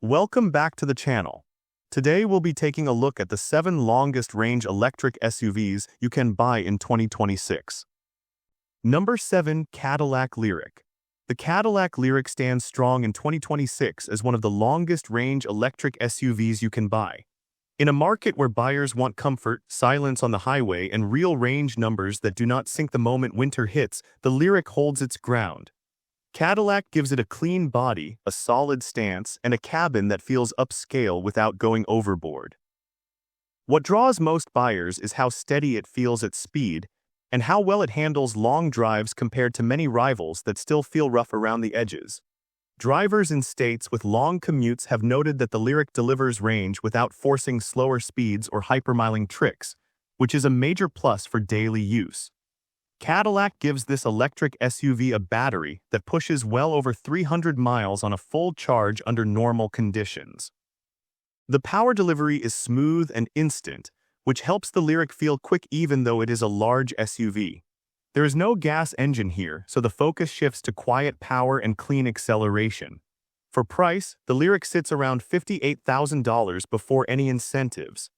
Welcome back to the channel. Today we'll be taking a look at the 7 longest range electric SUVs you can buy in 2026. Number 7. Cadillac Lyriq. The Cadillac Lyriq stands strong in 2026 as one of the longest range electric SUVs you can buy. In a market where buyers want comfort, silence on the highway, and real range numbers that do not sink the moment winter hits, the Lyriq holds its ground. Cadillac gives it a clean body, a solid stance, and a cabin that feels upscale without going overboard. What draws most buyers is how steady it feels at speed and how well it handles long drives compared to many rivals that still feel rough around the edges. Drivers in states with long commutes have noted that the Lyriq delivers range without forcing slower speeds or hypermiling tricks, which is a major plus for daily use. Cadillac gives this electric SUV a battery that pushes well over 300 miles on a full charge under normal conditions. The power delivery is smooth and instant, which helps the Lyriq feel quick even though it is a large SUV. There is no gas engine here, so the focus shifts to quiet power and clean acceleration. For price, the Lyriq sits around $58,000 before any incentives.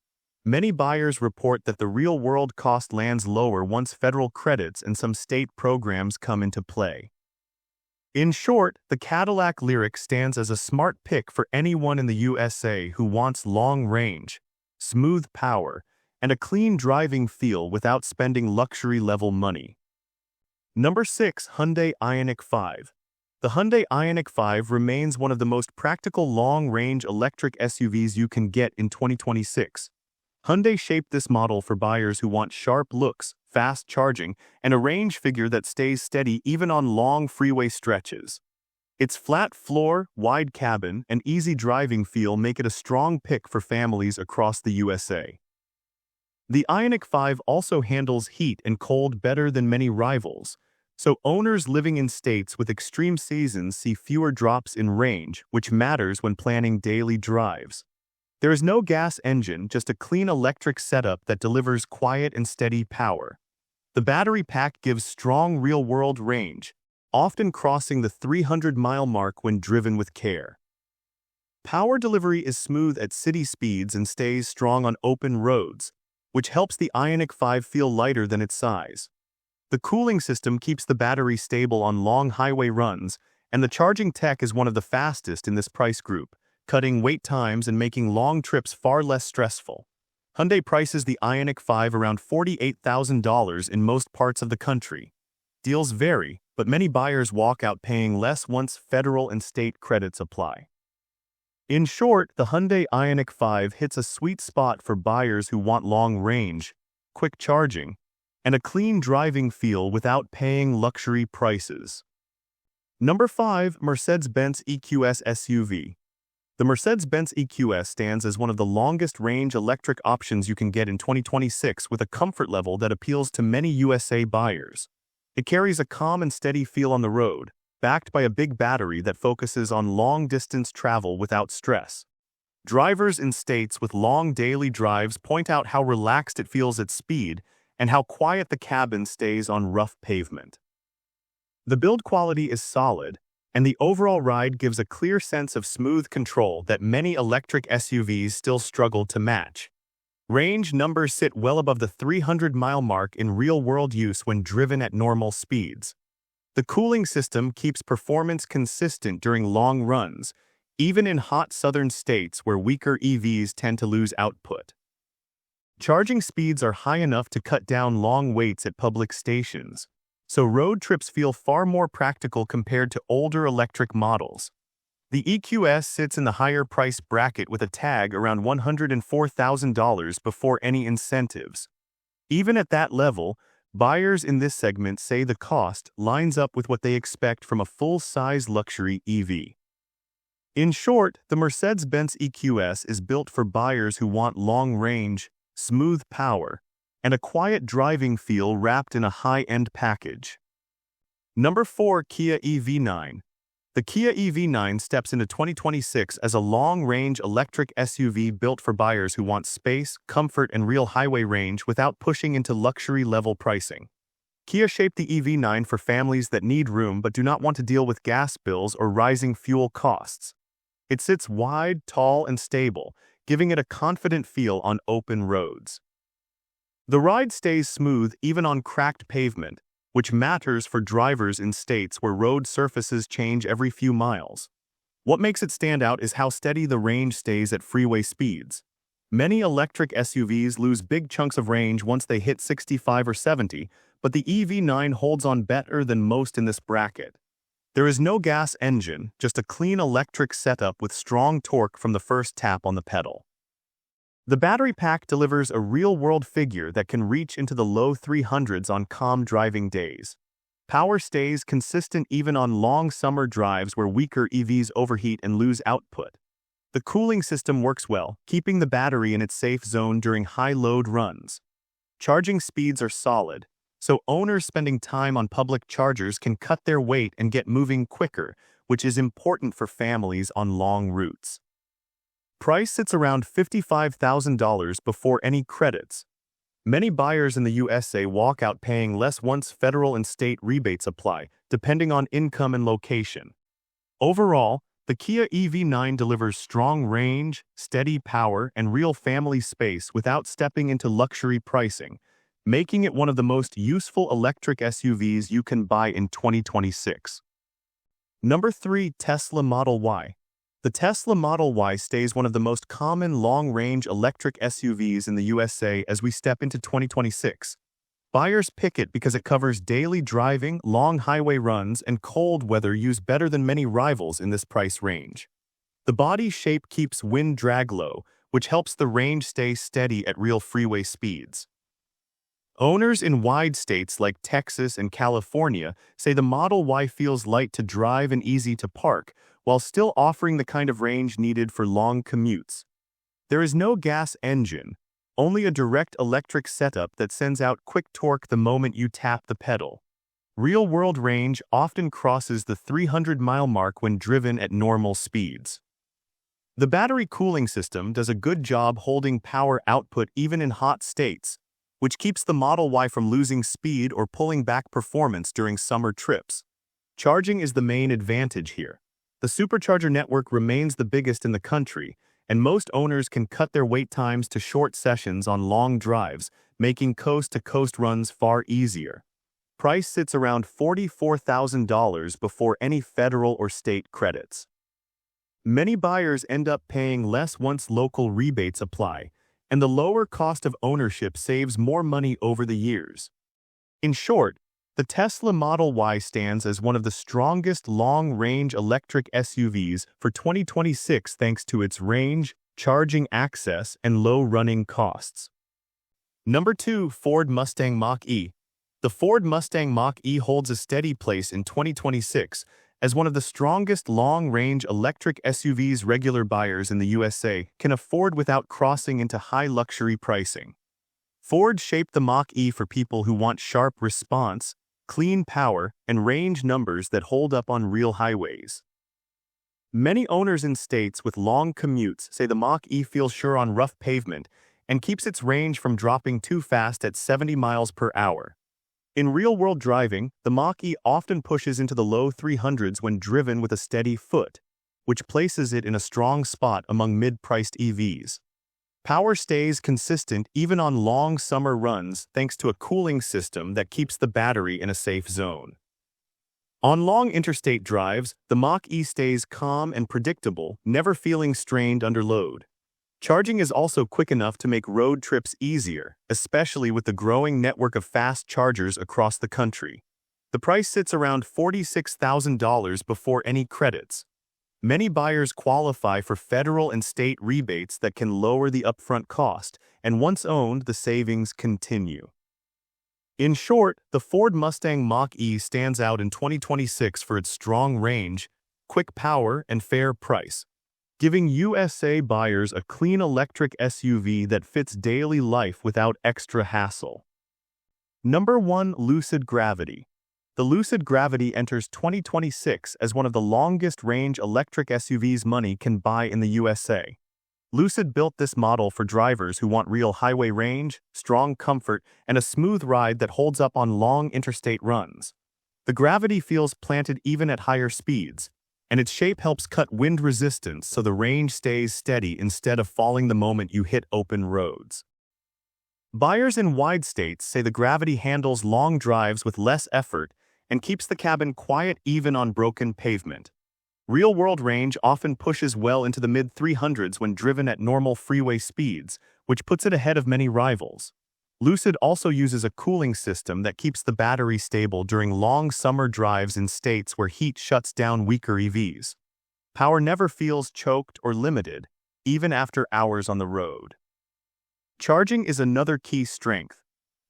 Many buyers report that the real-world cost lands lower once federal credits and some state programs come into play. In short, the Cadillac Lyriq stands as a smart pick for anyone in the USA who wants long range, smooth power, and a clean driving feel without spending luxury-level money. Number 6. Hyundai Ioniq 5. The Hyundai Ioniq 5 remains one of the most practical long-range electric SUVs you can get in 2026. Hyundai shaped this model for buyers who want sharp looks, fast charging, and a range figure that stays steady even on long freeway stretches. Its flat floor, wide cabin, and easy driving feel make it a strong pick for families across the USA. The Ioniq 5 also handles heat and cold better than many rivals, so owners living in states with extreme seasons see fewer drops in range, which matters when planning daily drives. There is no gas engine, just a clean electric setup that delivers quiet and steady power. The battery pack gives strong real-world range, often crossing the 300-mile mark when driven with care. Power delivery is smooth at city speeds and stays strong on open roads, which helps the Ioniq 5 feel lighter than its size. The cooling system keeps the battery stable on long highway runs, and the charging tech is one of the fastest in this price group, cutting wait times and making long trips far less stressful. Hyundai prices the Ioniq 5 around $48,000 in most parts of the country. Deals vary, but many buyers walk out paying less once federal and state credits apply. In short, the Hyundai Ioniq 5 hits a sweet spot for buyers who want long range, quick charging, and a clean driving feel without paying luxury prices. Number 5. Mercedes-Benz EQS SUV. The Mercedes-Benz EQS stands as one of the longest-range electric options you can get in 2026 with a comfort level that appeals to many USA buyers. It carries a calm and steady feel on the road, backed by a big battery that focuses on long-distance travel without stress. Drivers in states with long daily drives point out how relaxed it feels at speed and how quiet the cabin stays on rough pavement. The build quality is solid, and the overall ride gives a clear sense of smooth control that many electric SUVs still struggle to match. Range numbers sit well above the 300-mile mark in real-world use when driven at normal speeds. The cooling system keeps performance consistent during long runs, even in hot southern states where weaker EVs tend to lose output. Charging speeds are high enough to cut down long waits at public stations, so road trips feel far more practical compared to older electric models. The EQS sits in the higher price bracket with a tag around $104,000 before any incentives. Even at that level, buyers in this segment say the cost lines up with what they expect from a full-size luxury EV. In short, the Mercedes-Benz EQS is built for buyers who want long range, smooth power, and a quiet driving feel wrapped in a high-end package. Number 4. Kia EV9. The Kia EV9 steps into 2026 as a long-range electric SUV built for buyers who want space, comfort, and real highway range without pushing into luxury-level pricing. Kia shaped the EV9 for families that need room but do not want to deal with gas bills or rising fuel costs. It sits wide, tall, and stable, giving it a confident feel on open roads. The ride stays smooth even on cracked pavement, which matters for drivers in states where road surfaces change every few miles. What makes it stand out is how steady the range stays at freeway speeds. Many electric SUVs lose big chunks of range once they hit 65 or 70, but the EV9 holds on better than most in this bracket. There is no gas engine, just a clean electric setup with strong torque from the first tap on the pedal. The battery pack delivers a real-world figure that can reach into the low 300s on calm driving days. Power stays consistent even on long summer drives where weaker EVs overheat and lose output. The cooling system works well, keeping the battery in its safe zone during high-load runs. Charging speeds are solid, so owners spending time on public chargers can cut their weight and get moving quicker, which is important for families on long routes. Price sits around $55,000 before any credits. Many buyers in the USA walk out paying less once federal and state rebates apply, depending on income and location. Overall, the Kia EV9 delivers strong range, steady power, and real family space without stepping into luxury pricing, making it one of the most useful electric SUVs you can buy in 2026. Number 3. Tesla Model Y. The Tesla Model Y stays one of the most common long-range electric SUVs in the USA as we step into 2026. Buyers pick it because it covers daily driving, long highway runs, and cold weather use better than many rivals in this price range. The body shape keeps wind drag low, which helps the range stay steady at real freeway speeds. Owners in wide states like Texas and California say the Model Y feels light to drive and easy to park, while still offering the kind of range needed for long commutes. There is no gas engine, only a direct electric setup that sends out quick torque the moment you tap the pedal. Real-world range often crosses the 300-mile mark when driven at normal speeds. The battery cooling system does a good job holding power output even in hot states, which keeps the Model Y from losing speed or pulling back performance during summer trips. Charging is the main advantage here. The supercharger network remains the biggest in the country, and most owners can cut their wait times to short sessions on long drives, making coast-to-coast runs far easier. Price sits around $44,000 before any federal or state credits. Many buyers end up paying less once local rebates apply, and the lower cost of ownership saves more money over the years. In short, the Tesla Model Y stands as one of the strongest long-range electric SUVs for 2026 thanks to its range, charging access, and low running costs. Number 2. Ford Mustang Mach-E. The Ford Mustang Mach-E holds a steady place in 2026 as one of the strongest long-range electric SUVs regular buyers in the USA can afford without crossing into high luxury pricing. Ford shaped the Mach-E for people who want sharp response, clean power, and range numbers that hold up on real highways. Many owners in states with long commutes say the Mach-E feels sure on rough pavement and keeps its range from dropping too fast at 70 miles per hour. In real-world driving, the Mach-E often pushes into the low 300s when driven with a steady foot, which places it in a strong spot among mid-priced EVs. Power stays consistent even on long summer runs thanks to a cooling system that keeps the battery in a safe zone. On long interstate drives, the Mach-E stays calm and predictable, never feeling strained under load. Charging is also quick enough to make road trips easier, especially with the growing network of fast chargers across the country. The price sits around $46,000 before any credits. Many buyers qualify for federal and state rebates that can lower the upfront cost, and once owned, the savings continue. In short, the Ford Mustang Mach-E stands out in 2026 for its strong range, quick power, and fair price, giving USA buyers a clean electric SUV that fits daily life without extra hassle. Number 1. Lucid Gravity. The Lucid Gravity enters 2026 as one of the longest-range electric SUVs money can buy in the USA. Lucid built this model for drivers who want real highway range, strong comfort, and a smooth ride that holds up on long interstate runs. The Gravity feels planted even at higher speeds, and its shape helps cut wind resistance so the range stays steady instead of falling the moment you hit open roads. Buyers in wide states say the Gravity handles long drives with less effort and keeps the cabin quiet even on broken pavement. Real-world range often pushes well into the mid-300s when driven at normal freeway speeds, which puts it ahead of many rivals. Lucid also uses a cooling system that keeps the battery stable during long summer drives in states where heat shuts down weaker EVs. Power never feels choked or limited, even after hours on the road. Charging is another key strength.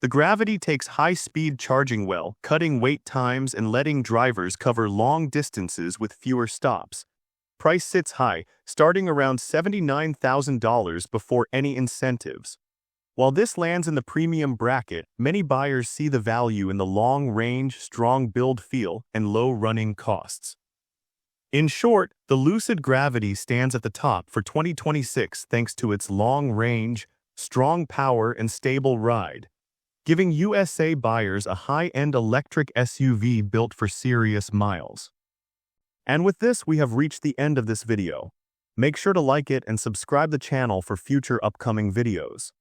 The Gravity takes high-speed charging well, cutting wait times and letting drivers cover long distances with fewer stops. Price sits high, starting around $79,000 before any incentives. While this lands in the premium bracket, many buyers see the value in the long-range, strong build feel and low running costs. In short, the Lucid Gravity stands at the top for 2026 thanks to its long range, strong power, and stable ride, giving USA buyers a high-end electric SUV built for serious miles. And with this, we have reached the end of this video. Make sure to like it and subscribe the channel for future upcoming videos.